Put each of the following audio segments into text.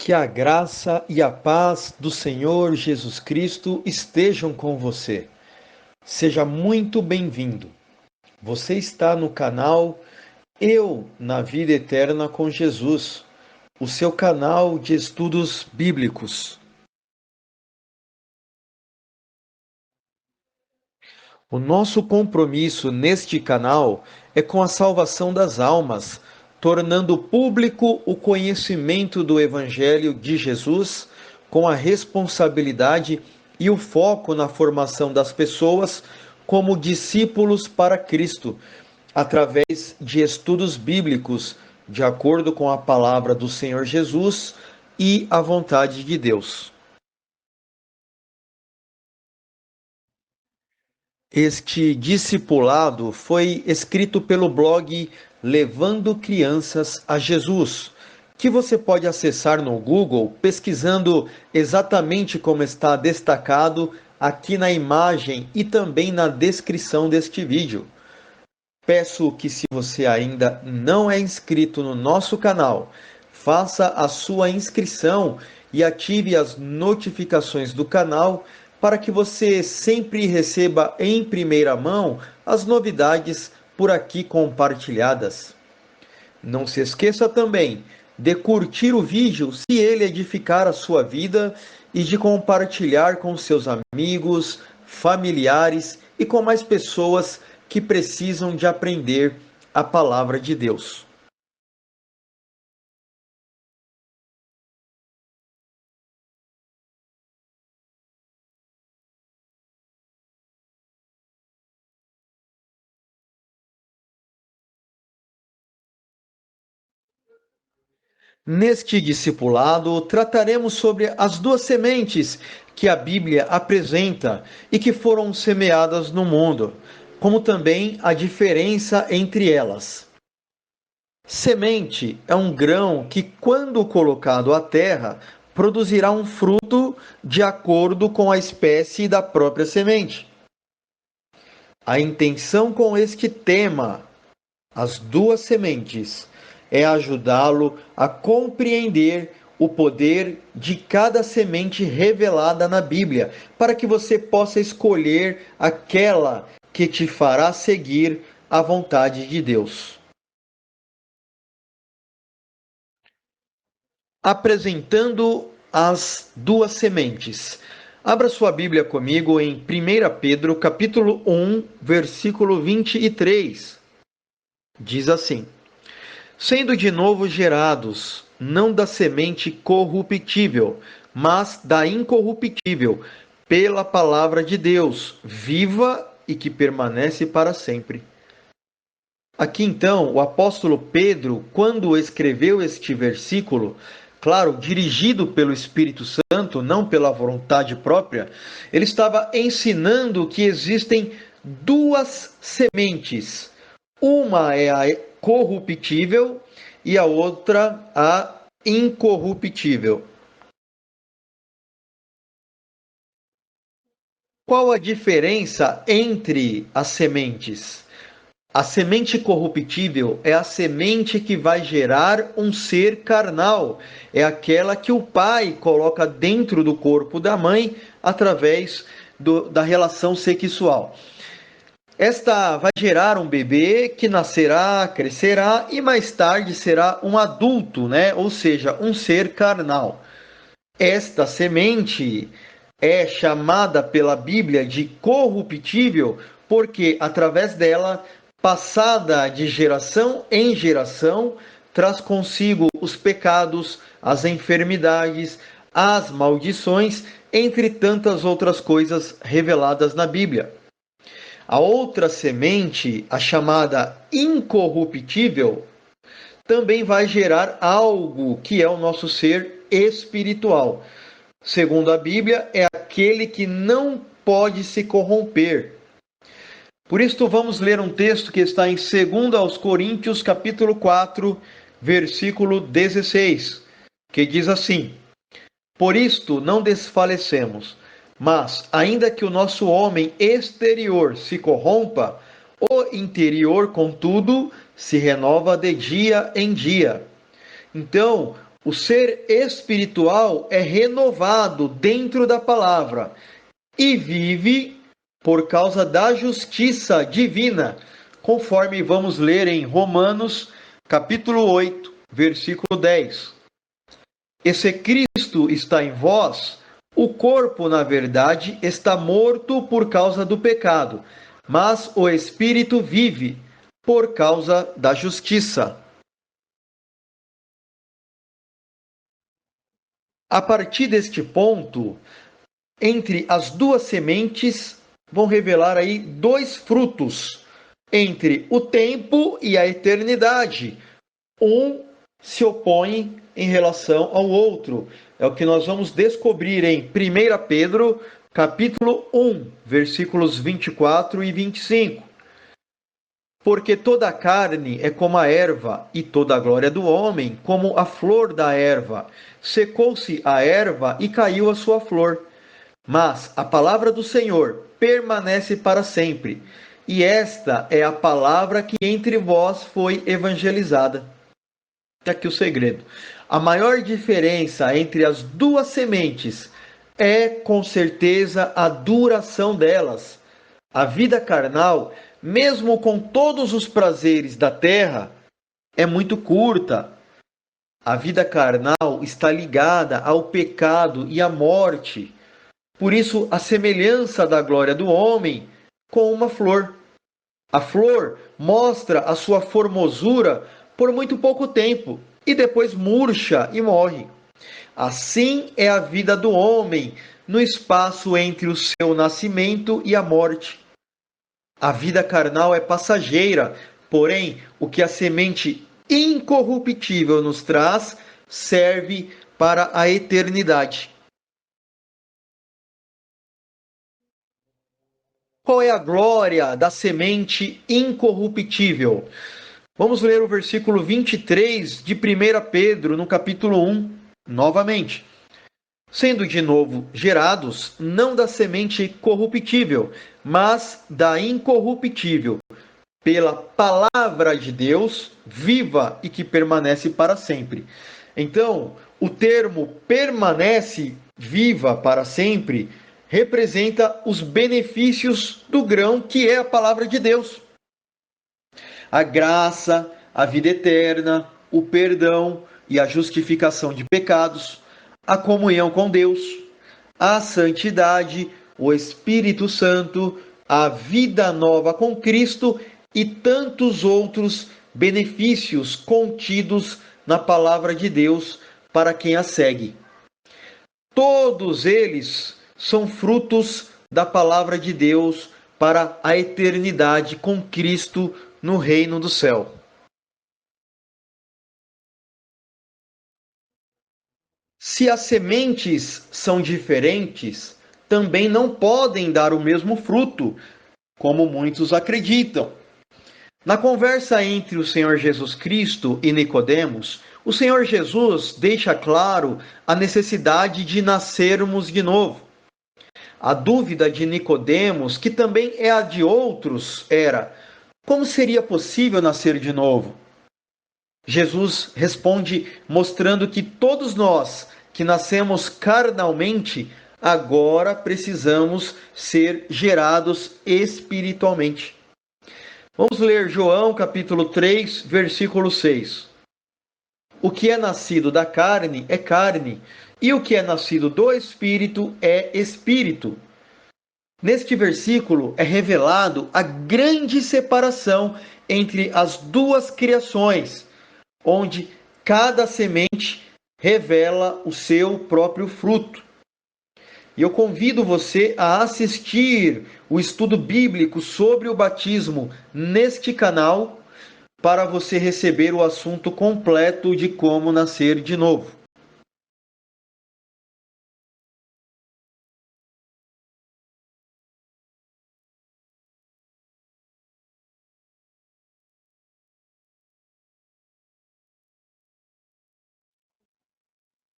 Que a graça e a paz do Senhor Jesus Cristo estejam com você. Seja muito bem-vindo. Você está no canal Eu na Vida Eterna com Jesus, o seu canal de estudos bíblicos. O nosso compromisso neste canal é com a salvação das almas, tornando público o conhecimento do Evangelho de Jesus, com a responsabilidade e o foco na formação das pessoas como discípulos para Cristo, através de estudos bíblicos, de acordo com a palavra do Senhor Jesus e a vontade de Deus. Este discipulado foi escrito pelo blog Levando Crianças a Jesus, que você pode acessar no Google pesquisando exatamente como está destacado aqui na imagem e também na descrição deste vídeo. Peço que, se você ainda não é inscrito no nosso canal, faça a sua inscrição e ative as notificações do canal para que você sempre receba em primeira mão as novidades por aqui compartilhadas. Não se esqueça também de curtir o vídeo se ele edificar a sua vida e de compartilhar com seus amigos, familiares e com mais pessoas que precisam de aprender a palavra de Deus. Neste discipulado, trataremos sobre as duas sementes que a Bíblia apresenta e que foram semeadas no mundo, como também a diferença entre elas. Semente é um grão que, quando colocado à terra, produzirá um fruto de acordo com a espécie da própria semente. A intenção com este tema, as duas sementes, é ajudá-lo a compreender o poder de cada semente revelada na Bíblia, para que você possa escolher aquela que te fará seguir a vontade de Deus. Apresentando as duas sementes. Abra sua Bíblia comigo em 1 Pedro, capítulo 1, versículo 23. Diz assim: sendo de novo gerados, não da semente corruptível, mas da incorruptível, pela palavra de Deus, viva e que permanece para sempre. Aqui então, o apóstolo Pedro, quando escreveu este versículo, claro, dirigido pelo Espírito Santo, não pela vontade própria, ele estava ensinando que existem duas sementes. Uma é a corruptível e a outra a incorruptível. Qual a diferença entre as sementes? A semente corruptível é a semente que vai gerar um ser carnal. É aquela que o pai coloca dentro do corpo da mãe através da relação sexual. Esta vai gerar um bebê que nascerá, crescerá e mais tarde será um adulto, né? Ou seja, um ser carnal. Esta semente é chamada pela Bíblia de corruptível porque, através dela, passada de geração em geração, traz consigo os pecados, as enfermidades, as maldições, entre tantas outras coisas reveladas na Bíblia. A outra semente, a chamada incorruptível, também vai gerar algo que é o nosso ser espiritual. Segundo a Bíblia, é aquele que não pode se corromper. Por isso, vamos ler um texto que está em 2 aos Coríntios, capítulo 4, versículo 16, que diz assim: por isto não desfalecemos, mas, ainda que o nosso homem exterior se corrompa, o interior, contudo, se renova de dia em dia. Então, O ser espiritual é renovado dentro da palavra e vive por causa da justiça divina, conforme vamos ler em Romanos, capítulo 8, versículo 10. E se Cristo está em vós, o corpo, na verdade, está morto por causa do pecado, mas o espírito vive por causa da justiça. A partir deste ponto, entre as duas sementes, vão revelar aí dois frutos, entre o tempo e a eternidade. Um se opõe em relação ao outro. É o que nós vamos descobrir em 1 Pedro, capítulo 1, versículos 24 e 25. Porque toda a carne é como a erva, e toda a glória do homem como a flor da erva. Secou-se a erva e caiu a sua flor. Mas a palavra do Senhor permanece para sempre. E esta é a palavra que entre vós foi evangelizada. Aqui o segredo. A maior diferença entre as duas sementes é, com certeza, a duração delas. A vida carnal, mesmo com todos os prazeres da terra, é muito curta. A vida carnal está ligada ao pecado e à morte. Por isso, a semelhança da glória do homem com uma flor. A flor mostra a sua formosura por muito pouco tempo e depois murcha e morre. Assim é a vida do homem no espaço entre o seu nascimento e a morte. A vida carnal é passageira, porém, o que a semente incorruptível nos traz serve para a eternidade. Qual é a glória da semente incorruptível? Vamos ler o versículo 23 de 1 Pedro, no capítulo 1, novamente. Sendo de novo gerados, não da semente corruptível, mas da incorruptível, pela palavra de Deus, viva e que permanece para sempre. Então, o termo permanece viva para sempre representa os benefícios do grão que é a palavra de Deus. A graça, a vida eterna, o perdão e a justificação de pecados, a comunhão com Deus, a santidade, o Espírito Santo, a vida nova com Cristo e tantos outros benefícios contidos na palavra de Deus para quem a segue. Todos eles são frutos da palavra de Deus para a eternidade com Cristo no reino do céu. Se as sementes são diferentes, também não podem dar o mesmo fruto, como muitos acreditam. Na conversa entre o Senhor Jesus Cristo e Nicodemos, o Senhor Jesus deixa claro a necessidade de nascermos de novo. A dúvida de Nicodemos, que também é a de outros, era: como seria possível nascer de novo? Jesus responde mostrando que todos nós que nascemos carnalmente, agora precisamos ser gerados espiritualmente. Vamos ler João capítulo 3, versículo 6. O que é nascido da carne é carne, e o que é nascido do Espírito é espírito. Neste versículo é revelado a grande separação entre as duas criações, onde cada semente revela o seu próprio fruto. E eu convido você a assistir o estudo bíblico sobre o batismo neste canal para você receber o assunto completo de como nascer de novo.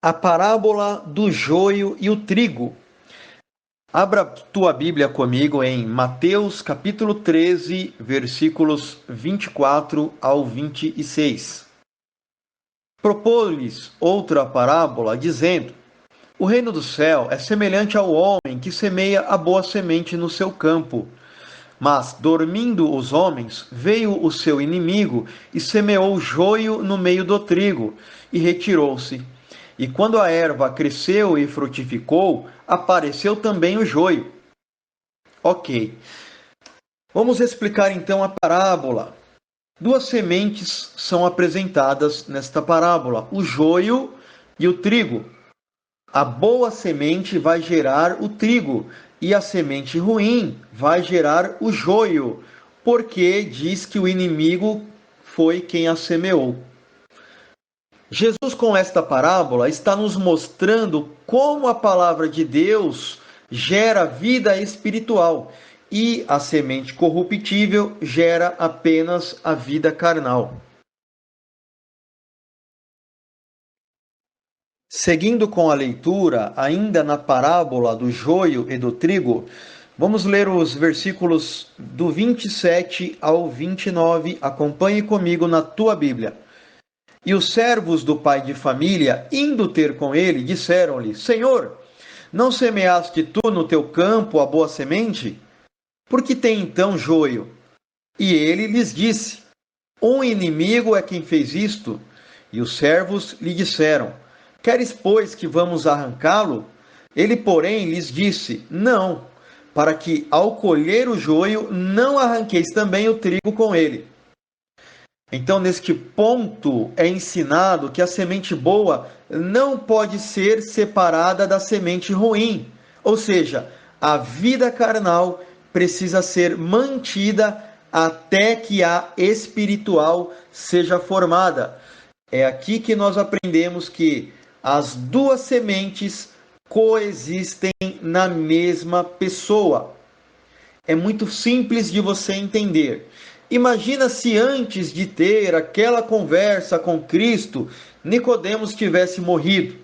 A parábola do joio e o trigo. Abra tua Bíblia comigo em Mateus capítulo 13, versículos 24 ao 26. Propôs-lhes outra parábola, dizendo: o reino do céu é semelhante ao homem que semeia a boa semente no seu campo. Mas, dormindo os homens, veio o seu inimigo e semeou joio no meio do trigo, e retirou-se. E quando a erva cresceu e frutificou, apareceu também o joio. Ok. Vamos explicar então a parábola. Duas sementes são apresentadas nesta parábola: o joio e o trigo. A boa semente vai gerar o trigo e a semente ruim vai gerar o joio, porque diz que o inimigo foi quem a semeou. Jesus, com esta parábola, está nos mostrando como a palavra de Deus gera vida espiritual e a semente corruptível gera apenas a vida carnal. Seguindo com a leitura, ainda na parábola do joio e do trigo, vamos ler os versículos do 27 ao 29. Acompanhe comigo na tua Bíblia. E os servos do pai de família, indo ter com ele, disseram-lhe: Senhor, não semeaste tu no teu campo a boa semente? Por que tem então joio? E ele lhes disse: um inimigo é quem fez isto. E os servos lhe disseram: queres, pois, que vamos arrancá-lo? Ele, porém, lhes disse: não, para que, ao colher o joio, não arranqueis também o trigo com ele. Então, neste ponto, é ensinado que a semente boa não pode ser separada da semente ruim. Ou seja, a vida carnal precisa ser mantida até que a espiritual seja formada. É aqui que nós aprendemos que as duas sementes coexistem na mesma pessoa. É muito simples de você entender. Imagina se antes de ter aquela conversa com Cristo, Nicodemos tivesse morrido.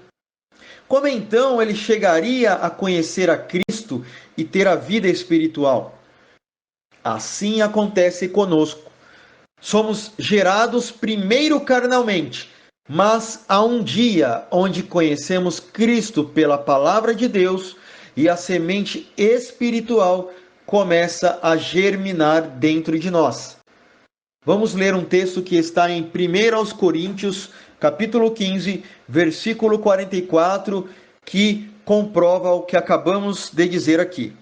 Como então ele chegaria a conhecer a Cristo e ter a vida espiritual? Assim acontece conosco. Somos gerados primeiro carnalmente, mas há um dia onde conhecemos Cristo pela palavra de Deus e a semente espiritual começa a germinar dentro de nós. Vamos ler um texto que está em 1 Coríntios, capítulo 15, versículo 44, que comprova o que acabamos de dizer aqui.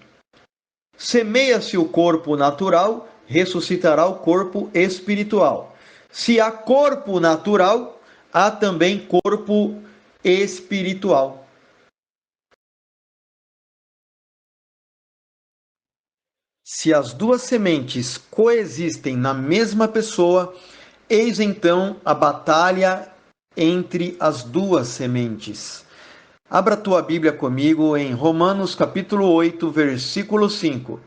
Semeia-se o corpo natural, ressuscitará o corpo espiritual. Se há corpo natural, há também corpo espiritual. Se as duas sementes coexistem na mesma pessoa, eis então a batalha entre as duas sementes. Abra tua Bíblia comigo em Romanos capítulo 8, versículo 5.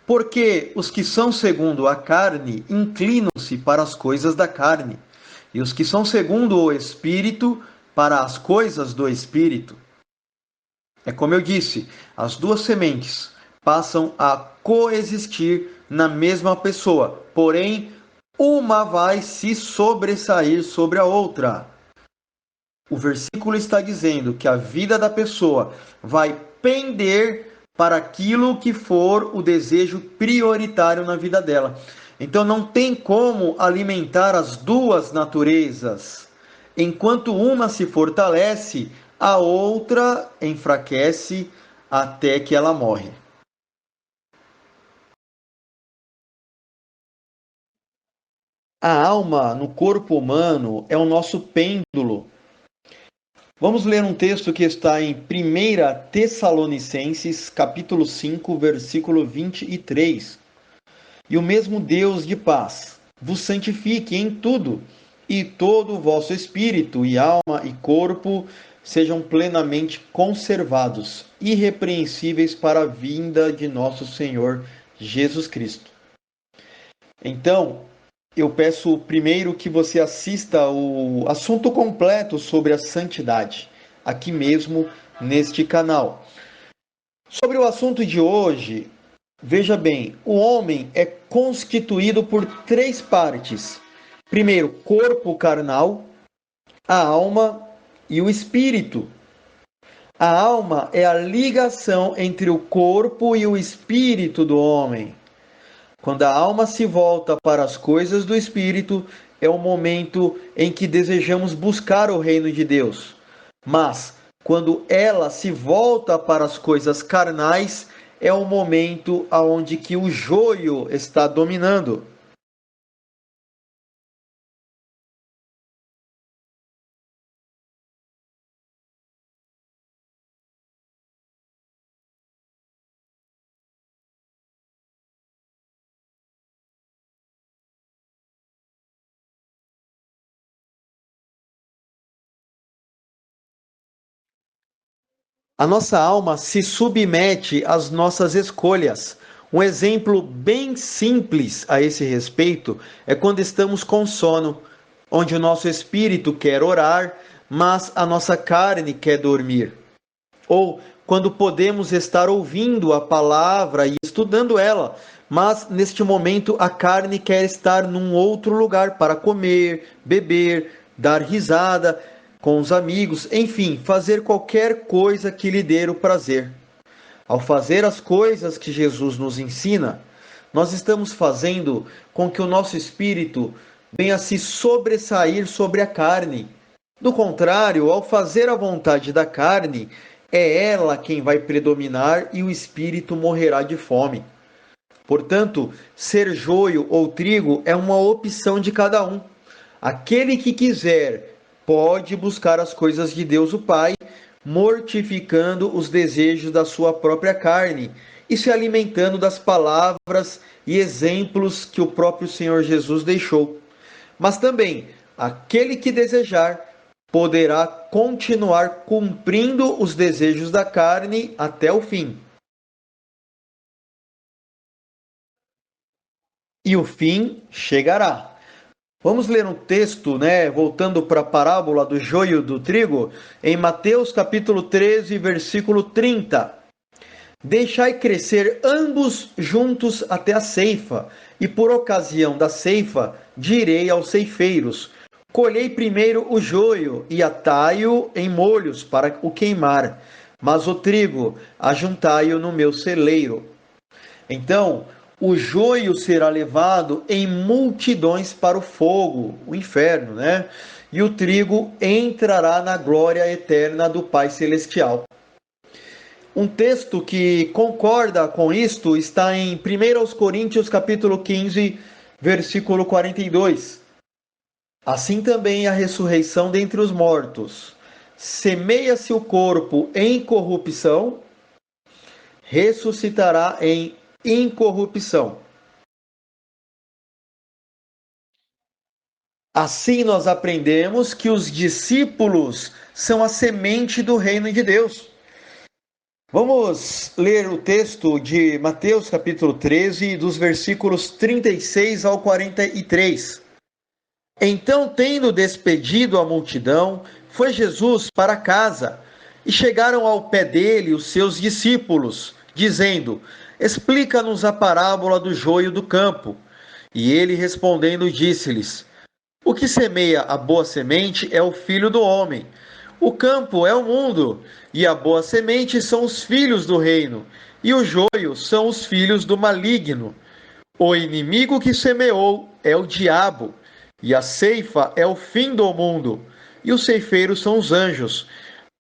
Porque os que são segundo a carne inclinam-se para as coisas da carne, e os que são segundo o Espírito para as coisas do Espírito. É como eu disse, as duas sementes passam a coexistir na mesma pessoa, porém, uma vai se sobressair sobre a outra. O versículo está dizendo que a vida da pessoa vai pender para aquilo que for o desejo prioritário na vida dela. Então não tem como alimentar as duas naturezas. Enquanto uma se fortalece, a outra enfraquece até que ela morre. A alma no corpo humano é o nosso pêndulo. Vamos ler um texto que está em 1 Tessalonicenses, capítulo 5, versículo 23. E o mesmo Deus de paz vos santifique em tudo, e todo o vosso espírito e alma e corpo sejam plenamente conservados, irrepreensíveis para a vinda de nosso Senhor Jesus Cristo. Então, eu peço primeiro que você assista o assunto completo sobre a santidade, aqui mesmo neste canal. Sobre o assunto de hoje, veja bem, o homem é constituído por três partes. Primeiro, corpo carnal, a alma e o espírito. A alma é a ligação entre o corpo e o espírito do homem. Quando a alma se volta para as coisas do espírito, é o momento em que desejamos buscar o reino de Deus. Mas, quando ela se volta para as coisas carnais, é o momento onde que o joio está dominando. A nossa alma se submete às nossas escolhas. Um exemplo bem simples a esse respeito é quando estamos com sono, onde o nosso espírito quer orar, mas a nossa carne quer dormir. Ou quando podemos estar ouvindo a palavra e estudando ela, mas neste momento a carne quer estar num outro lugar para comer, beber, dar risada com os amigos, enfim, fazer qualquer coisa que lhe dê o prazer. Ao fazer as coisas que Jesus nos ensina, nós estamos fazendo com que o nosso espírito venha se sobressair sobre a carne. Do contrário, ao fazer a vontade da carne, é ela quem vai predominar e o espírito morrerá de fome. Portanto, ser joio ou trigo é uma opção de cada um. Aquele que quiser pode buscar as coisas de Deus o Pai, mortificando os desejos da sua própria carne e se alimentando das palavras e exemplos que o próprio Senhor Jesus deixou. Mas também, aquele que desejar poderá continuar cumprindo os desejos da carne até o fim. E o fim chegará. Vamos ler um texto, voltando para a parábola do joio e do trigo, em Mateus capítulo 13, versículo 30. Deixai crescer ambos juntos até a ceifa, e por ocasião da ceifa direi aos ceifeiros: colhei primeiro o joio e atai-o em molhos para o queimar, mas o trigo ajuntai-o no meu celeiro. Então, o joio será levado em multidões para o fogo, o inferno, E o trigo entrará na glória eterna do Pai Celestial. Um texto que concorda com isto está em 1 Coríntios capítulo 15, versículo 42. Assim também a ressurreição dentre os mortos. Semeia-se o corpo em corrupção, ressuscitará em incorrupção. Assim nós aprendemos que os discípulos são a semente do reino de Deus. Vamos ler o texto de Mateus capítulo 13, dos versículos 36 ao 43. Então, tendo despedido a multidão, foi Jesus para casa, e chegaram ao pé dele os seus discípulos, dizendo: explica-nos a parábola do joio do campo. E ele respondendo disse-lhes: o que semeia a boa semente é o Filho do homem. O campo é o mundo, e a boa semente são os filhos do reino, e o joio são os filhos do maligno. O inimigo que semeou é o diabo, e a ceifa é o fim do mundo, e os ceifeiros são os anjos.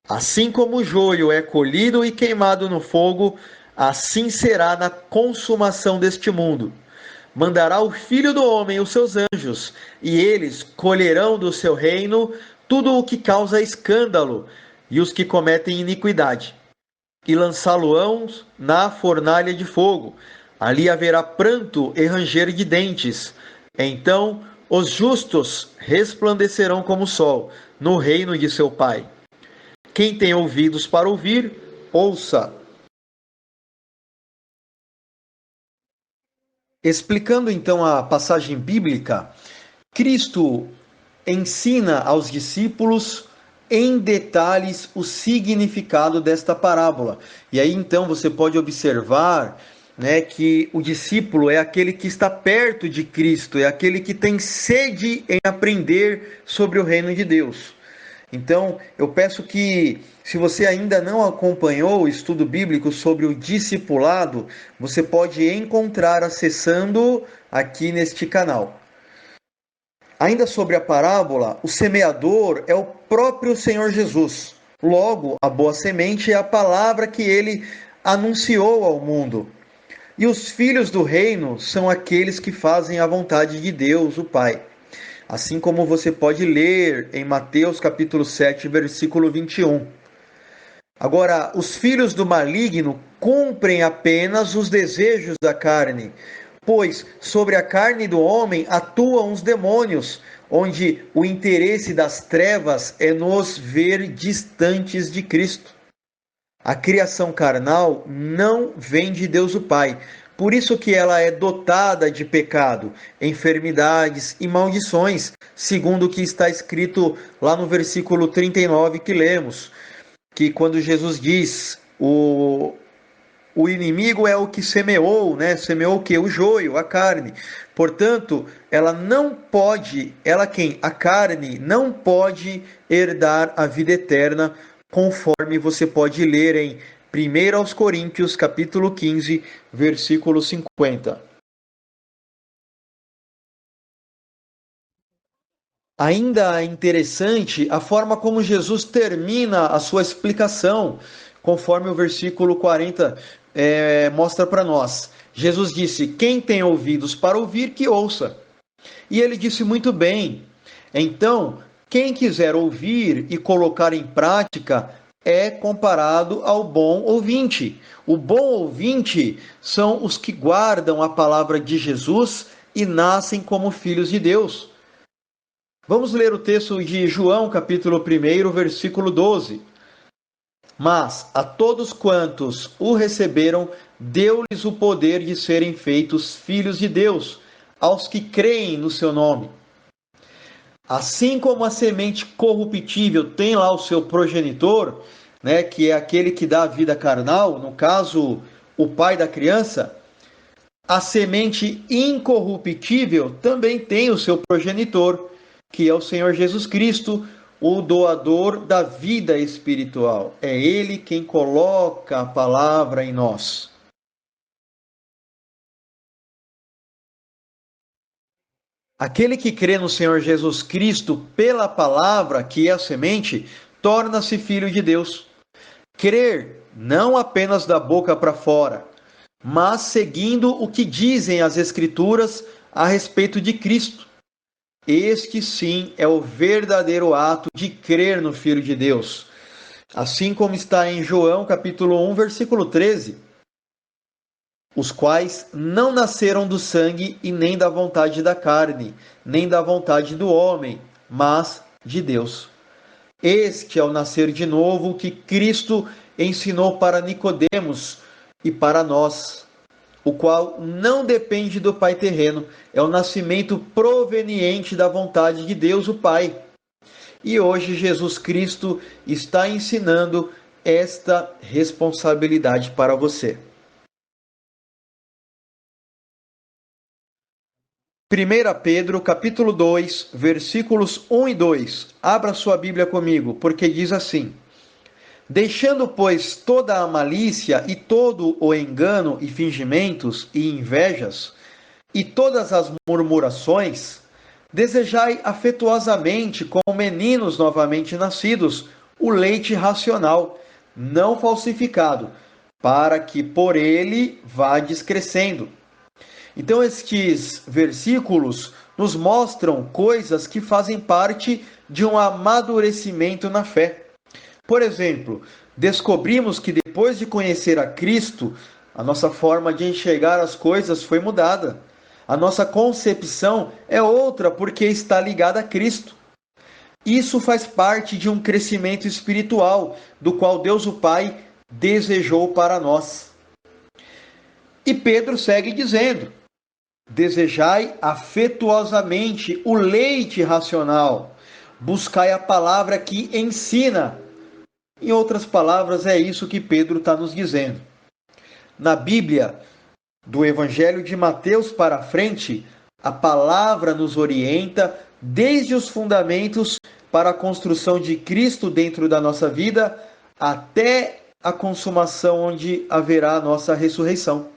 Assim como o joio é colhido e queimado no fogo, assim será na consumação deste mundo. Mandará o Filho do Homem os seus anjos, e eles colherão do seu reino tudo o que causa escândalo e os que cometem iniquidade, e lançá-lo-ão na fornalha de fogo. Ali haverá pranto e ranger de dentes. Então os justos resplandecerão como o sol no reino de seu Pai. Quem tem ouvidos para ouvir, ouça. Explicando então a passagem bíblica, Cristo ensina aos discípulos em detalhes o significado desta parábola. E aí então você pode observar, que o discípulo é aquele que está perto de Cristo, é aquele que tem sede em aprender sobre o reino de Deus. Então, eu peço que, se você ainda não acompanhou o estudo bíblico sobre o discipulado, você pode encontrar acessando aqui neste canal. Ainda sobre a parábola, o semeador é o próprio Senhor Jesus. Logo, a boa semente é a palavra que ele anunciou ao mundo. E os filhos do reino são aqueles que fazem a vontade de Deus, o Pai. Assim como você pode ler em Mateus capítulo 7, versículo 21. Agora, os filhos do maligno cumprem apenas os desejos da carne, pois sobre a carne do homem atuam os demônios, onde o interesse das trevas é nos ver distantes de Cristo. A criação carnal não vem de Deus o Pai, por isso que ela é dotada de pecado, enfermidades e maldições, segundo o que está escrito lá no versículo 39 que lemos, que quando Jesus diz, o inimigo é o que semeou, né? Semeou o que? O joio, a carne. Portanto, ela não pode, ela quem? A carne não pode herdar a vida eterna, conforme você pode ler em 1 aos Coríntios, capítulo 15, versículo 50. Ainda é interessante a forma como Jesus termina a sua explicação, conforme o versículo 40 mostra para nós. Jesus disse: Quem tem ouvidos para ouvir, que ouça. E ele disse muito bem. Então, quem quiser ouvir e colocar em prática é comparado ao bom ouvinte. O bom ouvinte são os que guardam a palavra de Jesus e nascem como filhos de Deus. Vamos ler o texto de João, capítulo 1, versículo 12. Mas a todos quantos o receberam, deu-lhes o poder de serem feitos filhos de Deus, aos que creem no seu nome. Assim como a semente corruptível tem lá o seu progenitor, né, que é aquele que dá a vida carnal, no caso, o pai da criança, a semente incorruptível também tem o seu progenitor, que é o Senhor Jesus Cristo, o doador da vida espiritual. É Ele quem coloca a palavra em nós. Aquele que crê no Senhor Jesus Cristo pela palavra, que é a semente, torna-se filho de Deus. Crer não apenas da boca para fora, mas seguindo o que dizem as Escrituras a respeito de Cristo. Este sim é o verdadeiro ato de crer no Filho de Deus. Assim como está em João capítulo 1, versículo 13. Os quais não nasceram do sangue e nem da vontade da carne, nem da vontade do homem, mas de Deus. Este é o nascer de novo que Cristo ensinou para Nicodemos e para nós, o qual não depende do pai terreno, é o nascimento proveniente da vontade de Deus, o Pai. E hoje Jesus Cristo está ensinando esta responsabilidade para você. 1 Pedro, capítulo 2, versículos 1 e 2. Abra sua Bíblia comigo, porque diz assim: Deixando, pois, toda a malícia e todo o engano e fingimentos e invejas, e todas as murmurações, desejai afetuosamente, como meninos novamente nascidos, o leite racional, não falsificado, para que por ele vades crescendo. Então, estes versículos nos mostram coisas que fazem parte de um amadurecimento na fé. Por exemplo, descobrimos que depois de conhecer a Cristo, a nossa forma de enxergar as coisas foi mudada. A nossa concepção é outra porque está ligada a Cristo. Isso faz parte de um crescimento espiritual, do qual Deus o Pai desejou para nós. E Pedro segue dizendo: Desejai afetuosamente o leite racional, buscai a palavra que ensina. Em outras palavras, é isso que Pedro está nos dizendo. Na Bíblia, do Evangelho de Mateus para frente, a palavra nos orienta desde os fundamentos para a construção de Cristo dentro da nossa vida, até a consumação onde haverá a nossa ressurreição.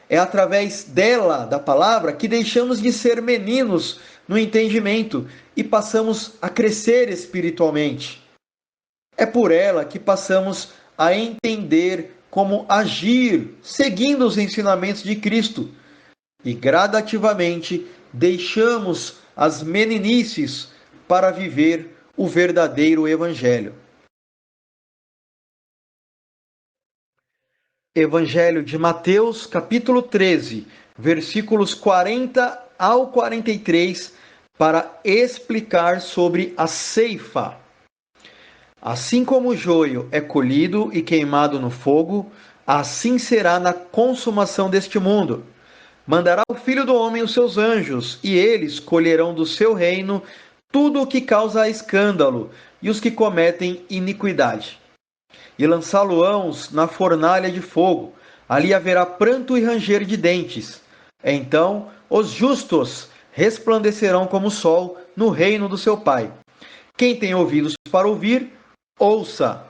É através dela, da palavra, que deixamos de ser meninos no entendimento e passamos a crescer espiritualmente. É por ela que passamos a entender como agir seguindo os ensinamentos de Cristo e gradativamente deixamos as meninices para viver o verdadeiro Evangelho. Evangelho de Mateus, capítulo 13, versículos 40 ao 43, para explicar sobre a ceifa. Assim como o joio é colhido e queimado no fogo, assim será na consumação deste mundo. Mandará o Filho do Homem os seus anjos, e eles colherão do seu reino tudo o que causa escândalo e os que cometem iniquidade. E lançá-lo-ãos na fornalha de fogo. Ali haverá pranto e ranger de dentes. Então os justos resplandecerão como o sol no reino do seu Pai. Quem tem ouvidos para ouvir, ouça.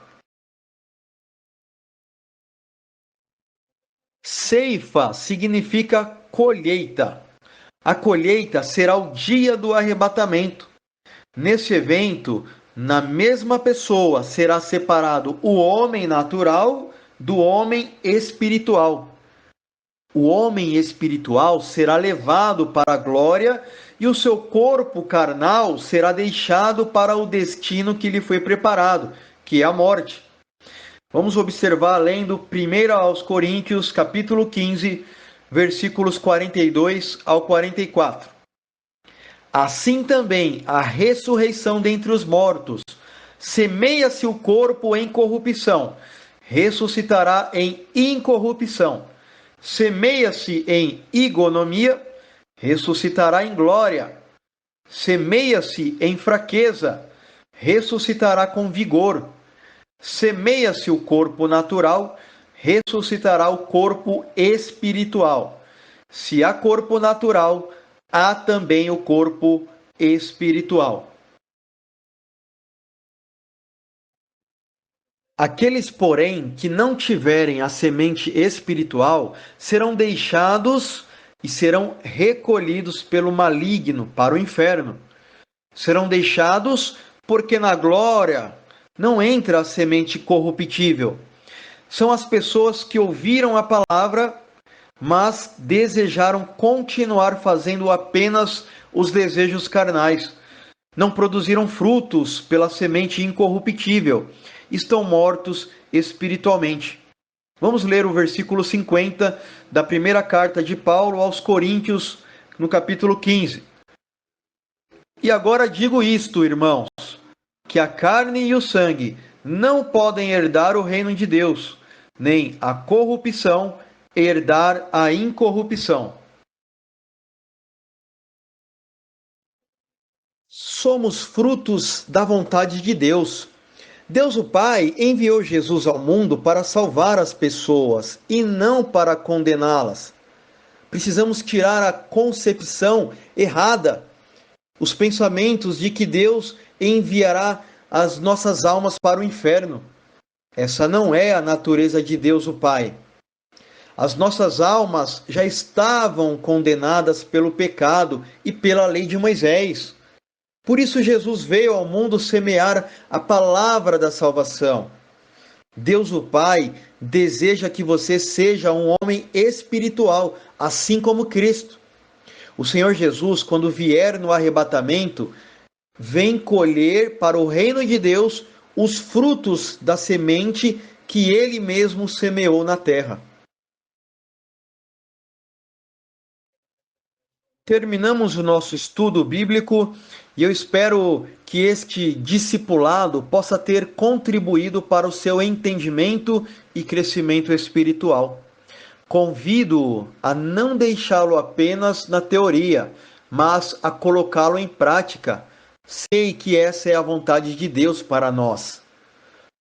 Ceifa significa colheita. A colheita será o dia do arrebatamento. Nesse evento, na mesma pessoa será separado o homem natural do homem espiritual. O homem espiritual será levado para a glória e o seu corpo carnal será deixado para o destino que lhe foi preparado, que é a morte. Vamos observar lendo 1 aos Coríntios, capítulo 15, versículos 42 ao 44. Assim também a ressurreição dentre os mortos. Semeia-se o corpo em corrupção, ressuscitará em incorrupção. Semeia-se em igonomia, ressuscitará em glória. Semeia-se em fraqueza, ressuscitará com vigor. Semeia-se o corpo natural, ressuscitará o corpo espiritual. Se há corpo natural, há também o corpo espiritual. Aqueles, porém, que não tiverem a semente espiritual, serão deixados e serão recolhidos pelo maligno para o inferno. Serão deixados porque na glória não entra a semente corruptível. São as pessoas que ouviram a palavra, mas desejaram continuar fazendo apenas os desejos carnais. Não produziram frutos pela semente incorruptível. Estão mortos espiritualmente. Vamos ler o versículo 50 da primeira carta de Paulo aos Coríntios, no capítulo 15. E agora digo isto, irmãos, que a carne e o sangue não podem herdar o reino de Deus, nem a corrupção herdar a incorrupção. Somos frutos da vontade de Deus. Deus o Pai enviou Jesus ao mundo para salvar as pessoas e não para condená-las. Precisamos tirar a concepção errada, os pensamentos de que Deus enviará as nossas almas para o inferno. Essa não é a natureza de Deus o Pai. As nossas almas já estavam condenadas pelo pecado e pela lei de Moisés. Por isso Jesus veio ao mundo semear a palavra da salvação. Deus o Pai deseja que você seja um homem espiritual, assim como Cristo. O Senhor Jesus, quando vier no arrebatamento, vem colher para o reino de Deus os frutos da semente que ele mesmo semeou na terra. Terminamos o nosso estudo bíblico e eu espero que este discipulado possa ter contribuído para o seu entendimento e crescimento espiritual. Convido a não deixá-lo apenas na teoria, mas a colocá-lo em prática. Sei que essa é a vontade de Deus para nós.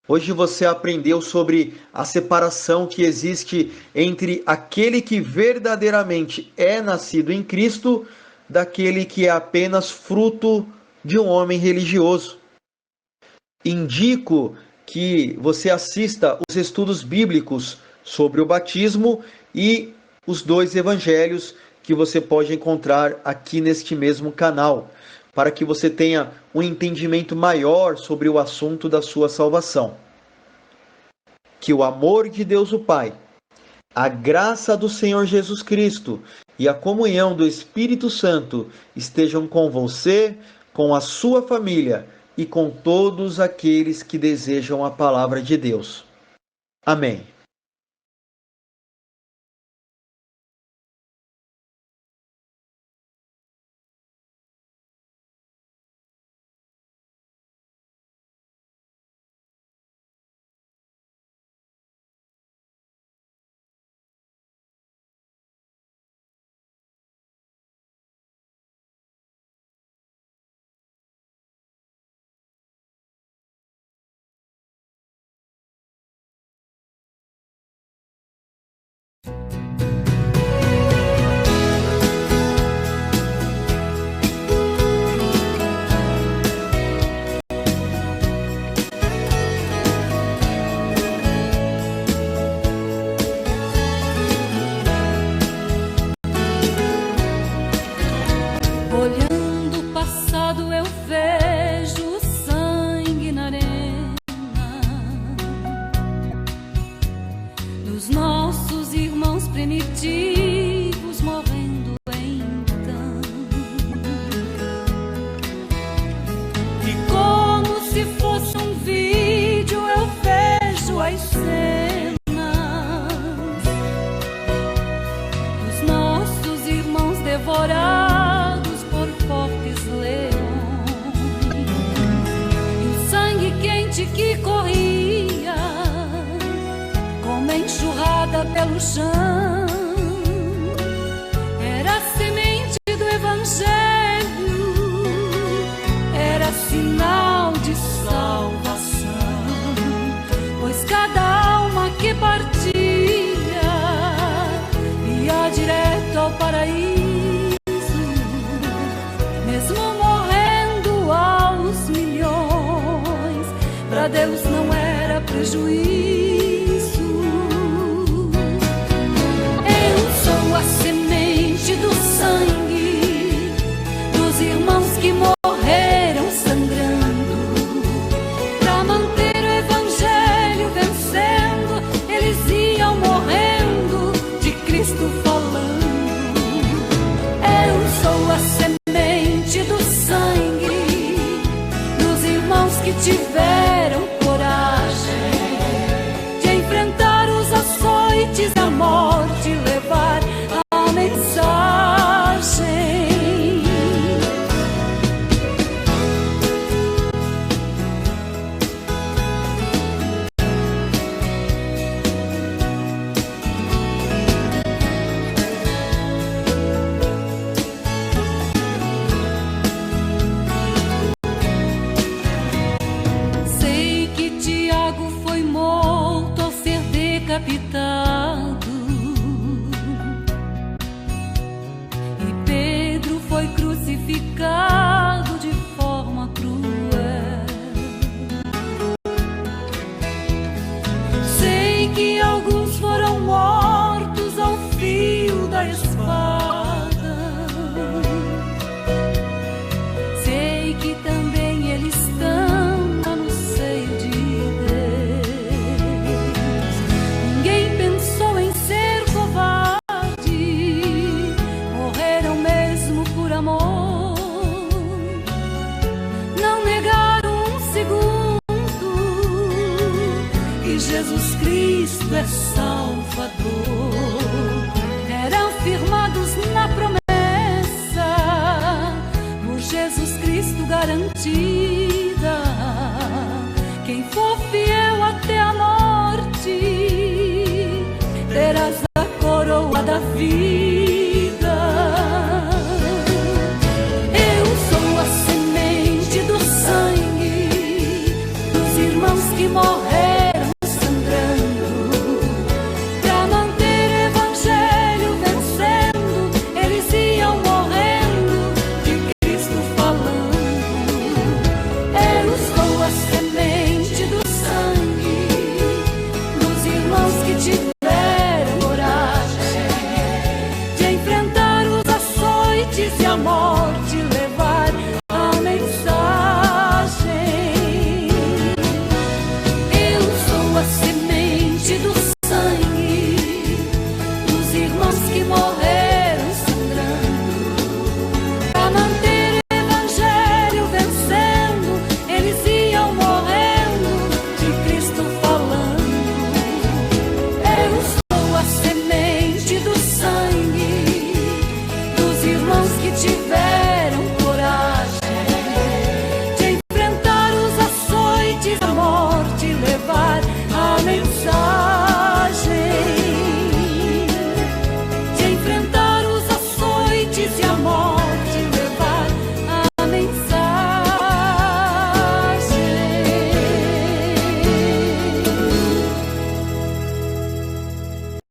Hoje você aprendeu sobre a separação que existe entre aquele que verdadeiramente é nascido em Cristo, daquele que é apenas fruto de um homem religioso. Indico que você assista os estudos bíblicos sobre o batismo e os 2 evangelhos que você pode encontrar aqui neste mesmo canal, para que você tenha um entendimento maior sobre o assunto da sua salvação. Que o amor de Deus o Pai, a graça do Senhor Jesus Cristo e a comunhão do Espírito Santo estejam com você, com a sua família e com todos aqueles que desejam a palavra de Deus. Amém. Devorados por fortes leões, e o sangue quente que corria como enxurrada pelo chão era a semente do Evangelho, era sinal de salvação, pois cada alma que partia ia direto ao paraíso. Para Deus não era prejuízo. Eu sou a semente do sangue dos irmãos que morreram sangrando para manter o Evangelho vencendo. Eles iam morrendo de Cristo falando. Eu sou a semente do sangue dos irmãos que tiveram a morte, levar a mensagem. Sei que Tiago foi morto ao ser decapitado, crucificado de forma cruel. Sei que alguns foram mortos ao fio da espada. Sei que também eles estão no seio de Deus. Ninguém pensou em ser covarde, morreram mesmo por amor. Jesus Cristo é Salvador. Eram firmados na promessa, por Jesus Cristo garantido.